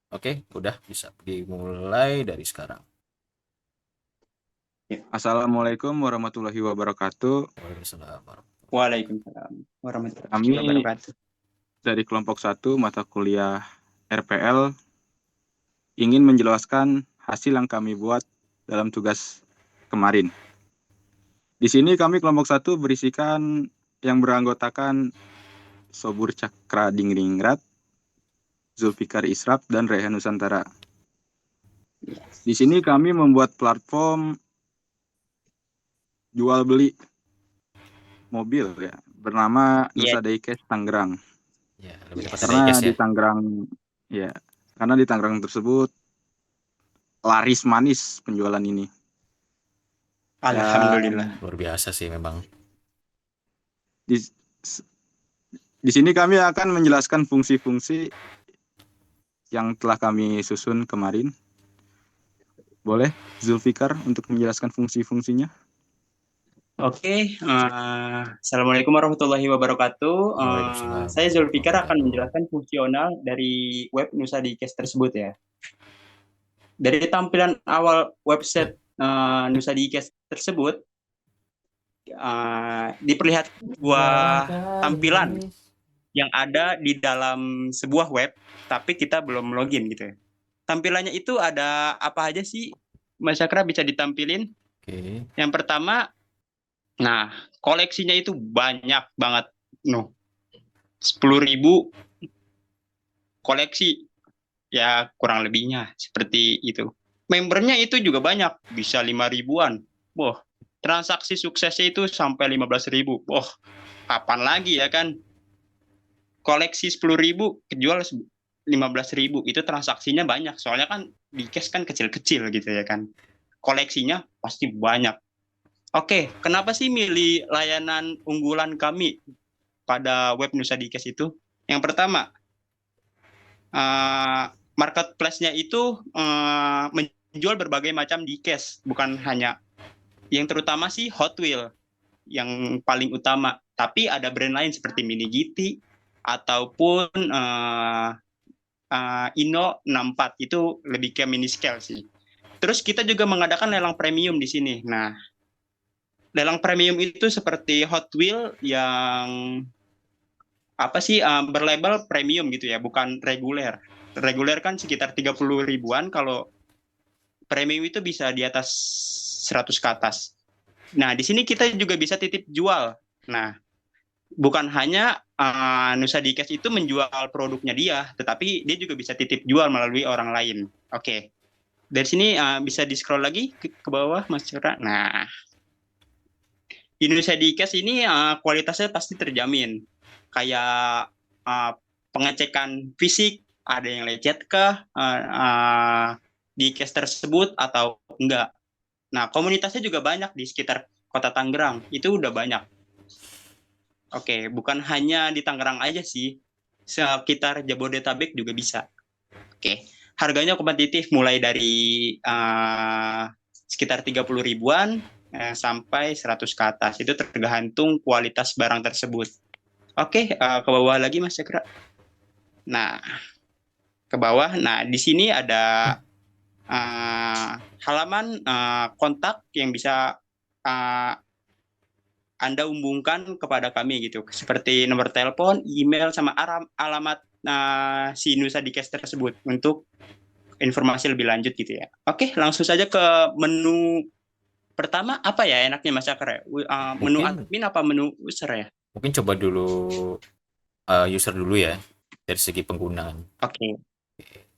Oke, udah bisa dimulai dari sekarang. Ya, Assalamualaikum warahmatullahi wabarakatuh. Waalaikumsalam. Waalaikumsalam warahmatullahi Kami wabarakatuh. Dari kelompok 1 mata kuliah RPL ingin menjelaskan hasil yang kami buat dalam tugas kemarin. Di sini kami kelompok 1 berisikan yang beranggotakan Sobur Cakra Dingningrat, Zulfikar Israf, dan Rehan Nusantara. Di sini kami membuat platform jual beli mobil ya, bernama Iya, Nusa Daycast Tangerang. ya, lebih tepatnya Karena diecast di ya. Tangerang ya, karena di Tangerang tersebut laris manis penjualan ini. Wah, Dan luar biasa sih memang. di, di sini kami akan menjelaskan fungsi-fungsi yang telah kami susun kemarin. Boleh Zulfikar untuk menjelaskan fungsi-fungsinya? Oke, Assalamualaikum warahmatullahi wabarakatuh. Waalaikumsalam Saya warahmatullahi Zulfikar akan wabarakatuh. menjelaskan fungsional dari web Nusa Dikes tersebut ya. Dari tampilan awal website Nusa Dikes tersebut, diperlihat sebuah tampilan yang ada di dalam sebuah web, tapi kita belum login gitu ya. Tampilannya itu ada apa aja sih, Mas Sakra bisa ditampilin? Oke. Yang pertama, nah koleksinya itu banyak banget. No, 10.000 koleksi ya kurang lebihnya seperti itu. Membernya itu juga banyak, bisa 5.000-an. Wah, transaksi suksesnya itu sampai 15.000. Wah, kapan lagi ya kan? Koleksi 10.000 kejual 15.000 itu transaksinya banyak. Soalnya kan di cash kan kecil-kecil gitu ya kan. Koleksinya pasti banyak. Oke, kenapa sih milih layanan unggulan kami pada web Nusa Dikes itu? Yang pertama, uh, marketplace-nya itu menjual berbagai macam diecast, bukan hanya yang terutama sih Hot Wheel yang paling utama, tapi ada brand lain seperti Mini GT ataupun Inno 64 itu lebih ke mini scale sih. Terus kita juga mengadakan lelang premium di sini. Nah, lelang premium itu seperti Hot Wheel yang apa sih berlabel premium gitu ya, bukan reguler. Reguler kan sekitar 30 ribuan, kalau premium itu bisa di atas 100 ke atas. Nah, di sini kita juga bisa titip jual. Nah, bukan hanya Nusa Dikes itu menjual produknya dia, tetapi dia juga bisa titip jual melalui orang lain. Oke, dari sini bisa di-scroll lagi ke bawah, Mas Cera. Nah, di Nusa Dikes ini kualitasnya pasti terjamin. Kayak pengecekan fisik, ada yang lecet kah di case tersebut atau enggak. Nah, komunitasnya juga banyak di sekitar Kota Tangerang. Itu udah banyak. Oke, bukan hanya di Tangerang aja sih. Sekitar Jabodetabek juga bisa. Oke, harganya kompetitif mulai dari sekitar 30 ribuan sampai 100 ke atas. Itu tergantung kualitas barang tersebut. Oke, ke bawah lagi Mas Cakra. Nah, ke bawah. Nah, di sini ada halaman kontak yang bisa uh, Anda hubungkan kepada kami gitu, seperti nomor telepon, email, sama alamat si Nusa Dikes tersebut untuk informasi lebih lanjut gitu ya. Oke, langsung saja ke menu pertama. Apa ya enaknya Mas Cakra? Menu Mungkin admin apa menu user ya? mungkin coba dulu user dulu ya dari segi penggunaan. Oke,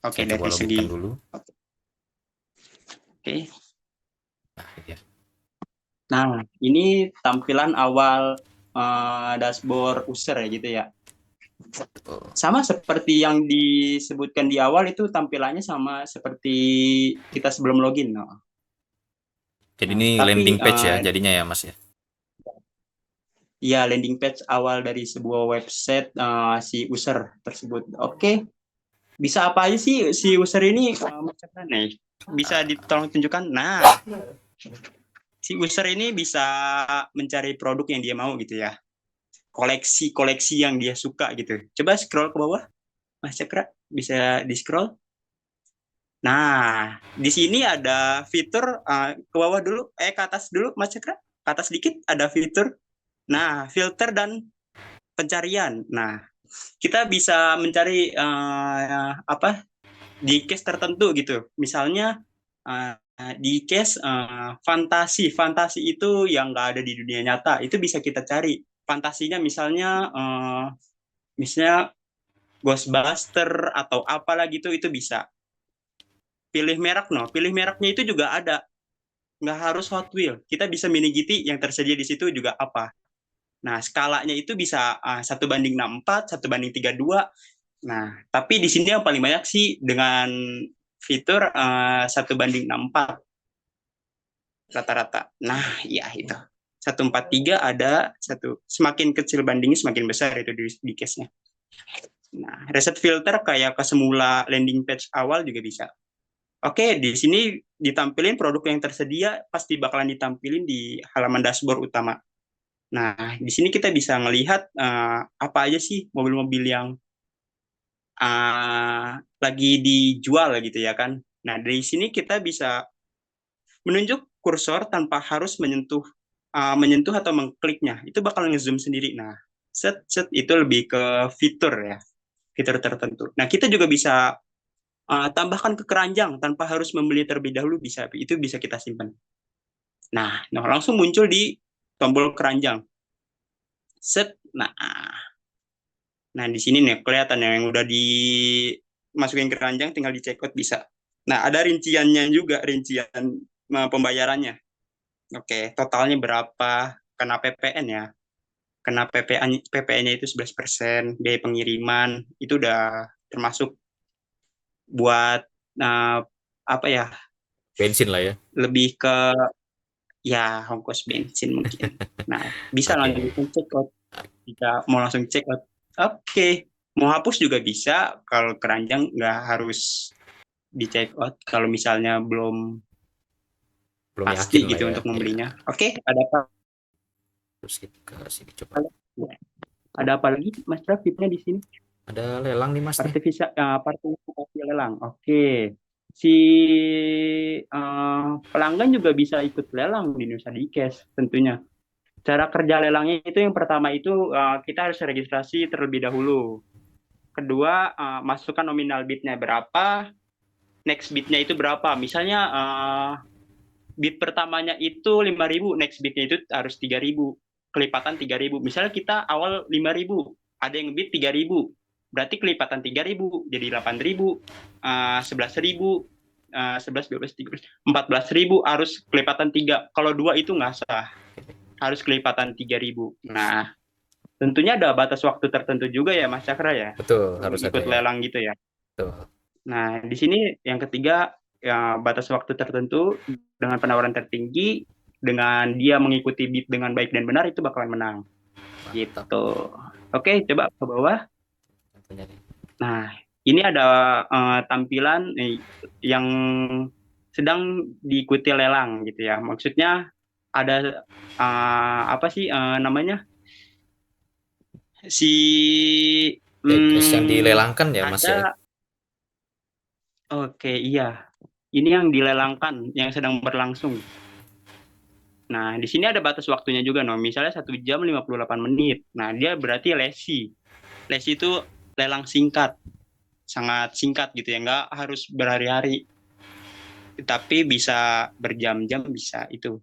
oke Saya coba dari login segi. dulu. Oke. Nah, ya. Nah, ini tampilan awal dashboard user ya gitu ya. Betul. Sama seperti yang disebutkan di awal, itu tampilannya sama seperti kita sebelum login. No. Jadi Nah, ini landing tapi page ya jadinya ya Mas ya. ya landing page awal dari sebuah website si user tersebut. Oke, bisa apa aja sih si user ini? Nih, bisa ditolong tunjukkan. Nah, si user ini bisa mencari produk yang dia mau gitu ya. Koleksi-koleksi yang dia suka gitu. Coba scroll ke bawah, Mas Cakra. Bisa di-scroll. Nah, di sini ada fitur ke bawah dulu, ke atas dulu, Mas Cakra. Ke atas dikit ada fitur. Nah, filter dan pencarian. Nah, kita bisa mencari apa di case tertentu gitu. Misalnya uh, di case fantasi, fantasi itu yang nggak ada di dunia nyata, itu bisa kita cari. Fantasinya misalnya Ghostbuster atau apalah gitu, itu bisa. Pilih merek, pilih mereknya itu juga ada. Nggak harus Hot Wheel. Kita bisa mini GT yang tersedia di situ juga apa. Nah, skalanya itu bisa 1:64, 1:32. Nah, tapi di sini yang paling banyak sih dengan fitur 1:64 rata-rata. Nah, ya itu. 143 ada satu. Semakin kecil bandingnya semakin besar itu di case-nya. Nah, reset filter kayak ke semula landing page awal juga bisa. Oke, di sini ditampilin produk yang tersedia pasti bakalan ditampilin di halaman dashboard utama. Nah, di sini kita bisa melihat apa aja sih mobil-mobil yang lagi dijual gitu ya kan. Nah, dari sini kita bisa menunjuk kursor tanpa harus menyentuh atau mengkliknya. Itu bakal ngezoom sendiri. Nah, set itu lebih ke fitur ya, fitur tertentu. Nah, kita juga bisa tambahkan ke keranjang tanpa harus membeli terlebih dahulu, bisa itu bisa kita simpan. Nah, langsung muncul di tombol keranjang. Set. Nah, di sini nih kelihatan yang udah dimasukin ke keranjang tinggal di checkout bisa. Nah, ada rinciannya juga, rincian pembayarannya. Oke, totalnya berapa? Kena PPN ya. Kena PPN-nya itu 11%, biaya pengiriman itu udah termasuk buat apa ya? Bensin lah ya. Lebih ke ya ongkos bensin mungkin. Nah, bisa Oke. langsung check out. Jika mau langsung check out. Oke. Mau hapus juga bisa, kalau keranjang nggak harus di check out kalau misalnya belum Belum yakin pasti lah gitu ya. untuk Ya. membelinya. Oke, ada apa? Terus kita ke sini coba. Ada apa lagi Mas Traf fitnya di sini? Ada lelang nih Mas nih. Partisipasi lelang. Oke. Si pelanggan juga bisa ikut lelang di Nusa Dikes tentunya. Cara kerja lelangnya itu yang pertama itu kita harus registrasi terlebih dahulu. Kedua, masukkan nominal bidnya berapa, next bidnya itu berapa. Misalnya bid pertamanya itu 5.000, next bidnya itu harus 3.000, kelipatan 3.000. Misalnya kita awal 5.000, ada yang bid 3.000, berarti kelipatan 3.000 jadi 8.000, 11.000, 11, 12, 13, 14.000 harus kelipatan 3. Kalau 2 itu nggak sah, harus kelipatan 3.000. Nah, tentunya ada batas waktu tertentu juga ya Mas Cakra ya, Betul, harus ada ikut ya. lelang gitu ya. Betul. Nah, di sini yang ketiga, ya, batas waktu tertentu dengan penawaran tertinggi, dengan dia mengikuti bid dengan baik dan benar, itu bakalan menang. Mantap. Gitu. Oke, coba ke bawah. Tentunya nih. Nah, ini ada tampilan yang sedang diikuti lelang gitu ya. Maksudnya ada apa sih namanya? Yang dilelangkan ya Mas ya. Ada. Oke, iya. Ini yang dilelangkan, yang sedang berlangsung. Nah, di sini ada batas waktunya juga, misalnya 1 jam 58 menit. Nah, dia berarti lesi. Lesi itu lelang singkat. Sangat singkat gitu ya, nggak harus berhari-hari. Tapi bisa berjam-jam bisa itu.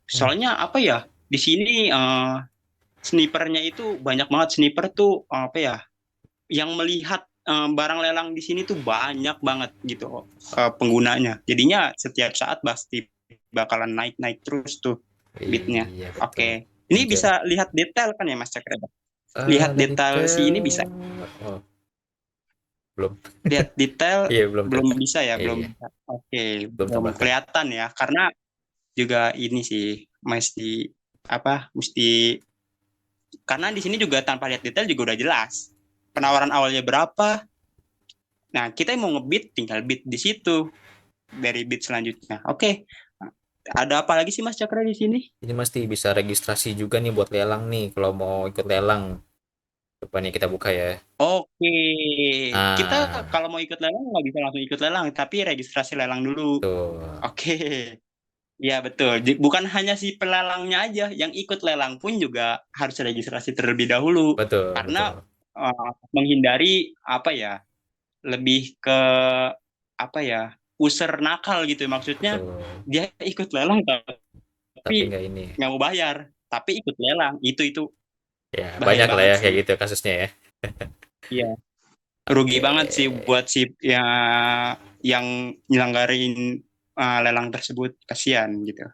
Soalnya apa ya, di sini snipernya itu banyak banget. Sniper tuh apa ya, yang melihat barang lelang di sini tuh banyak banget gitu penggunanya. Jadinya setiap saat pasti bakalan naik-naik terus tuh bidnya. Iya, Oke. Ini bisa lihat detail kan ya Mas Cakra? Lihat detail si ini bisa. Oh, belum. Lihat detail Iya, belum bisa ya, iya, belum iya. bisa. Oke, Belum belum tambahkan. kelihatan ya. Karena juga ini sih mesti karena di sini juga tanpa lihat detail juga udah jelas. Penawaran awalnya berapa? Nah, kita mau ngebid tinggal bid di situ dari bid selanjutnya. Oke. Ada apa lagi sih Mas Cakra di sini? Ini mesti bisa registrasi juga nih buat lelang nih kalau mau ikut lelang. Coba nih kita buka ya. Oke, kita Ah, kalau mau ikut lelang nggak bisa langsung ikut lelang, tapi registrasi lelang dulu. tuh. Oke, ya betul. Bukan hanya si pelalangnya aja, yang ikut lelang pun juga harus registrasi terlebih dahulu, Betul, karena betul. menghindari apa ya, lebih ke apa ya, user nakal gitu. Maksudnya Betul. dia ikut lelang Tapi tapi nggak ini. nggak mau bayar, tapi ikut lelang. Itu Ya, bahaya banyak lah banget ya sih. kayak gitu kasusnya ya. Iya, rugi Oke. banget sih buat si ya yang nyelenggarin lelang tersebut, kasihan gitu.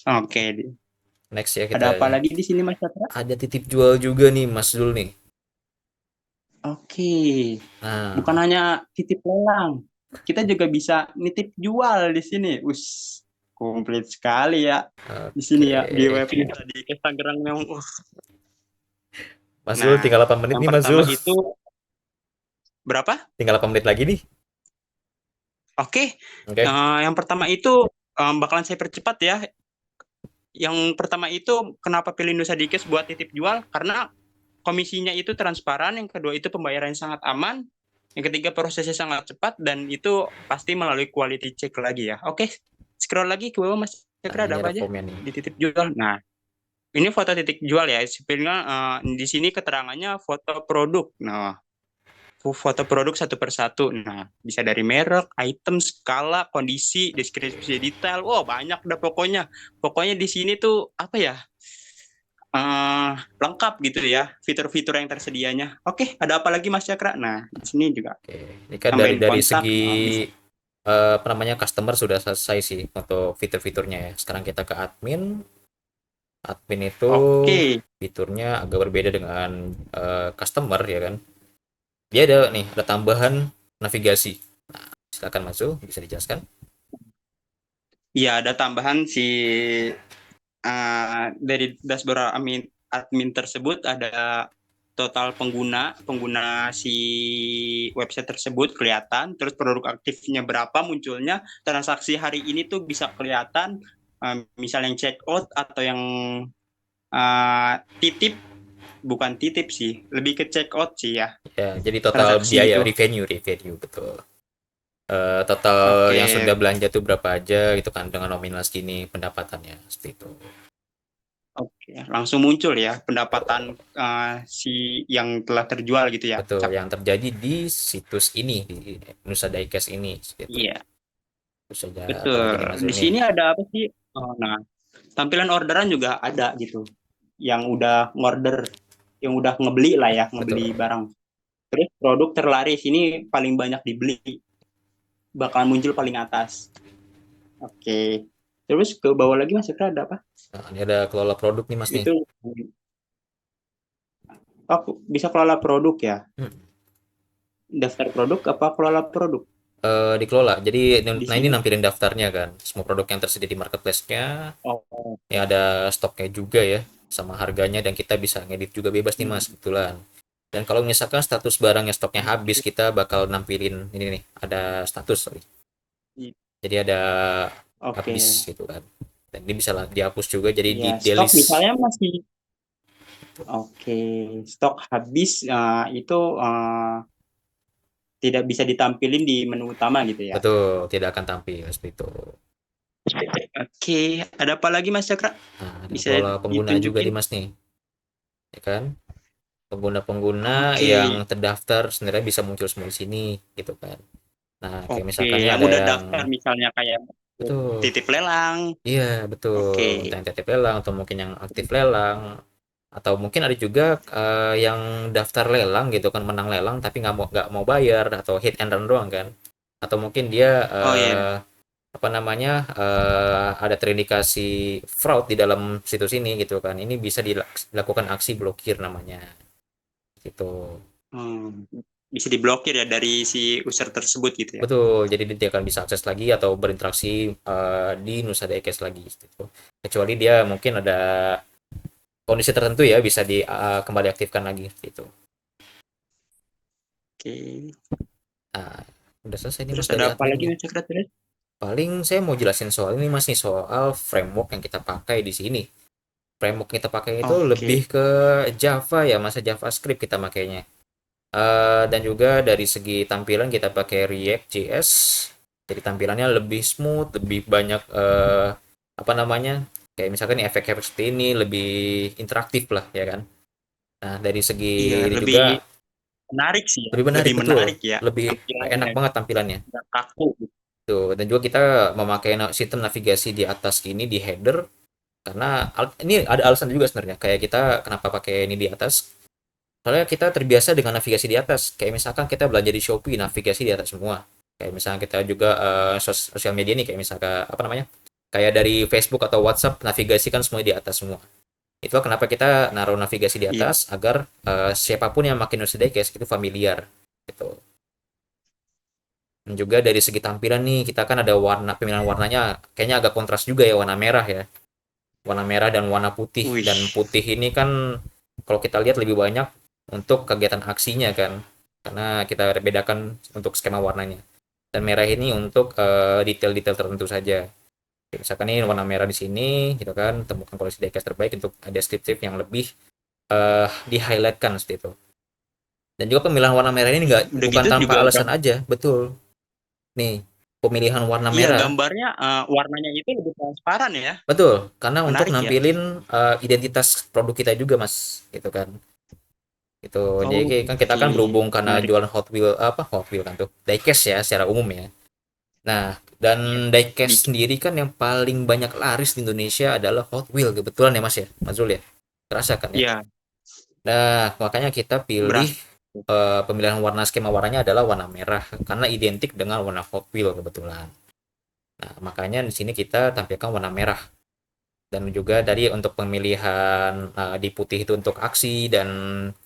Oke, Next ya ada apa kita lagi di sini Mas Chandra? ada titip jual juga nih Mas Dul nih. Oke, bukan Nah, hanya titip lelang, kita juga bisa nitip jual di sini. Komplit sekali ya di oke. sini ya, di web kita di Instagram memang. Mas Dul Nah, tinggal 8 menit yang nih Mas pertama Dul. itu berapa? Tinggal 8 menit lagi nih. Oke, Oke. yang pertama itu bakalan saya percepat ya. Yang pertama itu kenapa pilih Nusa Dikes buat titip jual? Karena komisinya itu transparan, yang kedua itu pembayarannya sangat aman, yang ketiga prosesnya sangat cepat, dan itu pasti melalui quality check lagi ya. Oke, scroll lagi ke bawah Mas Nah, Cakra, ini ada ada apa aja formnya nih. di titip jual. Nah, ini foto titik jual ya. Sebenarnya di sini keterangannya foto produk. Nah, foto produk satu persatu. Nah, bisa dari merek, item, skala, kondisi, deskripsi detail. Wow, banyak dah pokoknya. Pokoknya di sini tuh apa ya? Lengkap gitu ya fitur-fitur yang tersedianya. Oke, ada apa lagi Mas Cakra? Nah, di sini juga Oke. Ini kan dari tambahin kontak. segi Bisa. apa namanya customer sudah selesai sih untuk fitur-fiturnya ya. Sekarang kita ke admin. Admin itu Oke, fiturnya agak berbeda dengan customer ya kan. Dia ada nih, ada tambahan navigasi. Silakan masuk, bisa dijelaskan. ya ada tambahan si dari dashboard admin tersebut ada total pengguna pengguna si website tersebut kelihatan, terus produk aktifnya berapa munculnya, transaksi hari ini tuh bisa kelihatan, misal yang check out atau yang titip, bukan titip sih, lebih ke check out sih ya, Ya, jadi total transaksi biaya itu. revenue betul. Total Oke, yang sudah belanja tuh berapa aja gitu kan dengan nominal segini pendapatannya seperti itu. oke, langsung muncul ya pendapatan si yang telah terjual gitu ya. Betul, yang terjadi di situs ini di Nusa Diecast ini gitu. Iya, Terus saja apalagi nih Mas betul. Di Zul nih. sini ada apa sih? Nah, tampilan orderan juga ada gitu. Yang udah ngorder, yang udah ngebeli lah ya, ngebeli Betul. barang. Terus produk terlaris ini paling banyak dibeli, bakalan muncul paling atas. Oke. Terus ke bawah lagi Mas Ikra ada apa? Nah, ini ada kelola produk nih Mas nih. Itu bisa kelola produk ya. Hmm. Daftar produk apa kelola produk Dikelola. Jadi di nah ini sini? nampilin daftarnya kan. Semua produk yang tersedia di marketplace-nya. Oh, Ya ada stoknya juga ya sama harganya dan kita bisa ngedit juga bebas nih Mas hmm. kebetulan. Dan kalau misalkan status barangnya stoknya habis kita bakal nampilin ini nih ada status sorry. Jadi ada Oke. habis gitu kan. Dan ini bisa dihapus juga jadi di Ya, stok delist. misalnya masih oke. Stok habis itu tidak bisa ditampilin di menu utama gitu ya. Betul, tidak akan tampil seperti itu. Oke, ada apa lagi Mas Cakra? Nah, ada Bisa kelola pengguna juga ditunjukin? nih Mas nih, ya kan? Pengguna-pengguna Oke. yang terdaftar sebenarnya bisa muncul semua di sini gitu kan. Nah, kayak Oke, misalkan ini yang ada udah yang daftar misalnya kayak betul. titip lelang. Iya, betul. Oke. Entah yang titip lelang atau mungkin yang aktif lelang atau mungkin ada juga yang daftar lelang gitu kan menang lelang tapi nggak mau bayar atau hit and run doang kan. Atau mungkin dia Oh iya. apa namanya ada terindikasi fraud di dalam situs ini gitu kan. Ini bisa dilakukan aksi blokir namanya gitu. Hmm, bisa diblokir ya dari si user tersebut gitu ya. Betul, jadi dia tidak akan bisa akses lagi atau berinteraksi di Nusa Daycast lagi gitu. Kecuali dia mungkin ada kondisi tertentu ya bisa di kembali aktifkan lagi gitu. Oke. Nah, udah selesai nih Terus Mas dari ada apa lagi adminnya. Mas Cakra terus? Paling saya mau jelasin soal ini Mas nih soal framework yang kita pakai di sini. framework kita pakai itu Oke. lebih ke Java ya, masa JavaScript kita makainya. Dan juga dari segi tampilan kita pakai React.js, jadi tampilannya lebih smooth, lebih banyak apa namanya, kayak misalkan efek-efek seperti ini lebih interaktif lah ya kan. Nah dari Iya, segi ini lebih juga menarik sih ya. lebih menarik Lebih betul, menarik ya lebih enak tampilannya, banget tampilannya. nggak kaku gitu. Tuh, dan juga kita memakai sistem navigasi di atas ini di header karena ini ada alasan juga sebenarnya kayak kita kenapa pakai ini di atas. Soalnya kita terbiasa dengan navigasi di atas. Kayak misalkan kita belanja di Shopee, navigasi di atas semua. Kayak misalkan kita juga sosial media nih, kayak misalkan apa namanya? Kayak dari Facebook atau WhatsApp, navigasi kan semua di atas semua. Itu kenapa kita naruh navigasi di Iya. atas agar siapapun yang makin Indonesia Diecast itu familiar gitu. Dan juga dari segi tampilan nih, kita kan ada warna pemilihan warnanya kayaknya agak kontras juga ya, warna merah ya. Warna merah dan warna putih. Dan Wih. putih ini kan kalau kita lihat lebih banyak untuk kegiatan aksinya kan. Karena kita bedakan untuk skema warnanya. Dan merah ini untuk detail-detail tertentu saja. Misalkan ini warna merah di sini, gitu kan, temukan koleksi diecast terbaik untuk deskriptif yang lebih di-highlightkan seperti itu. Dan juga pemilihan warna merah ini nggak Udah bukan gitu tanpa juga alasan aja, betul. Nih, pemilihan warna iya, merah. gambarnya warnanya itu lebih transparan ya. Betul, karena untuk Menarik ya. nampilin identitas produk kita juga, Mas, gitu kan. Itu. Jadi kan kita Oke, kan berhubung karena menarik. jualan Hot Wheel kan tuh. Diecast ya secara umum ya. Nah, Iya. dan diecast Dikit. sendiri kan yang paling banyak laris di Indonesia adalah Hot Wheel kebetulan ya, Mas ya. Mas Zul ya. Terasa kan ya. Iya, Nah, makanya kita pilih beras. pemilihan warna skema warnanya adalah warna merah karena identik dengan warna Hot Wheel kebetulan. Nah, makanya di sini kita tampilkan warna merah. Dan juga dari untuk pemilihan di putih itu untuk aksi dan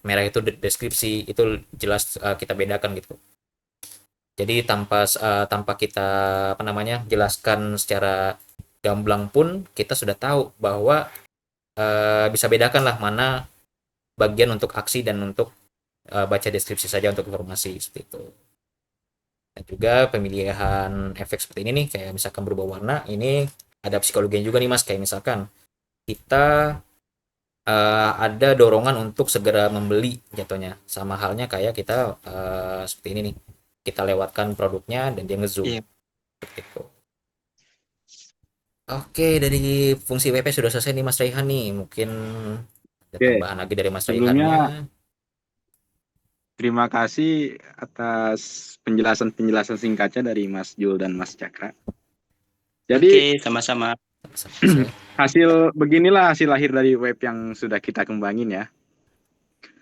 merah itu deskripsi itu jelas kita bedakan gitu. Jadi tanpa kita apa namanya jelaskan secara gamblang pun kita sudah tahu bahwa bisa bedakan lah mana bagian untuk aksi dan untuk baca deskripsi saja untuk informasi seperti itu. Dan juga pemilihan efek seperti ini nih kayak misalkan berubah warna ini ada psikologinya juga nih Mas, kayak misalkan kita ada dorongan untuk segera membeli jatuhnya. Sama halnya kayak kita seperti ini nih. Kita lewatkan produknya dan dia ngezoom Iya. seperti itu. Oke, dari fungsi WP sudah selesai nih Mas Raihan nih. Mungkin ada Oke, tambahan lagi dari Mas Raihannya. sebelumnya terima kasih atas penjelasan-penjelasan singkatnya dari Mas Jul dan Mas Cakra. Jadi Oke, sama-sama. Saya beginilah hasil lahir dari web yang sudah kita kembangin ya.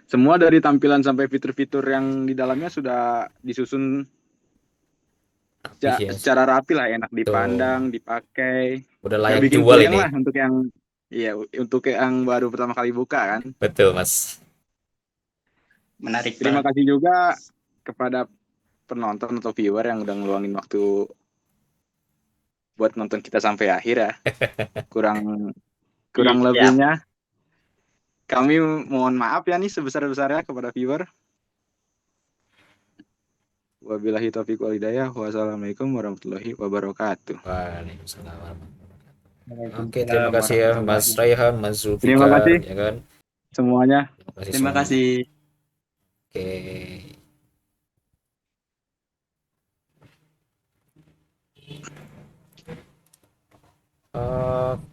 Semua dari tampilan sampai fitur-fitur yang di dalamnya sudah disusun rapih ya. secara rapi lah, enak Tuh, dipandang, dipakai, udah nggak layak bikin jual puyeng ini. lah untuk yang iya untuk yang baru pertama kali buka kan. Betul, Mas. Menarik Terima banget. kasih juga kepada penonton atau viewer yang udah ngeluangin waktu buat nonton kita sampai akhir ya. Kurang kurang Siap. lebihnya kami mohon maaf ya nih sebesar-besarnya kepada viewer. Wabillahi taufiq wal hidayah. Wassalamualaikum warahmatullahi wabarakatuh. Waalaikumsalam. Oke, terima Waalaikumsalam kasih ya Mas warahmatullahi. Raihan, Mas Terima Zulfikar, kasih ya kan? semuanya. Terima kasih Terima semuanya. kasih. Oke.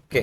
Oke.